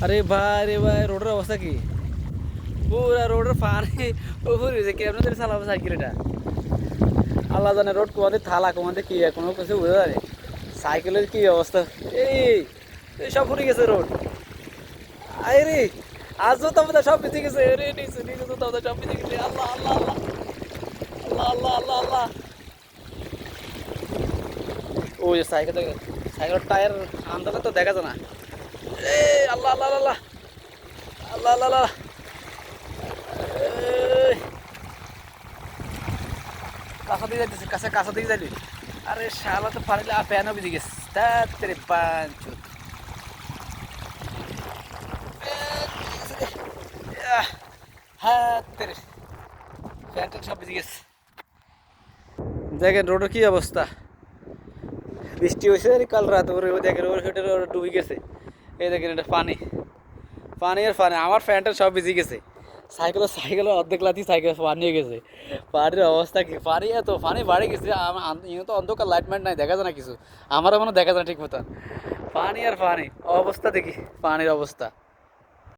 আরে ভাই রে ভাই, রোডের অবস্থা কি? পুরা রোডের পানি উপরে যে কেমন করে চালাবো সাইকেল এটা? আল্লাহ জানে রোড কোয়াতে থালা কোমাতে কি কোনো কিছু বোঝা যায় না। সাইকেলের কি অবস্থা! এই এই সব ফুরে গেছে রোড। আরে রে, আজও তো আমাদের সব ভিজে গেছে রে, নিচে নিচে তো আমাদের সব ভিজে গেছে। আল্লাহ আল্লাহ আল্লাহ আল্লাহ আল্লাহ আল্লাহ আল্লাহ। ওই যে সাইকেল, সাইকেলের টায়ার আন্দাজে তো দেখা যায় না। এ আল্লাহ আল্লাহ আল্লাহ আল্লাহ আল্লাহ আল্লাহ। কাছা দিয়ে যাইতেছে, কাছে কাছা দিয়ে যাবি। আরে শালা তো পারলে প্যানও ভিজে গেছে। তাড়াতাড়ি পাঁচুত হাত তেরে প্যান্টের সব ভিজে গেছে। দেখেন রোডের কি অবস্থা! বৃষ্টি হয়েছে কাল রাত, ওরে দেখেন ওর হেঁটে ডুবে গেছে। এই দেখেন এটা পানি, পানি আর পানি। আমার প্যান্টের সব ভিজে গেছে। সাইকেলের অর্ধেক লাথি সাইকেল পানি হয়ে গেছে। পানির অবস্থা কি! পানি এত পানি বাড়ে গেছে। ইয়ে তো অন্ধকার, লাইট মাইট নাই, দেখা যায় না কিছু। আমার এখনো দেখা যায় না ঠিক মতো। পানি আর পানি, অবস্থা দেখি পানির অবস্থা।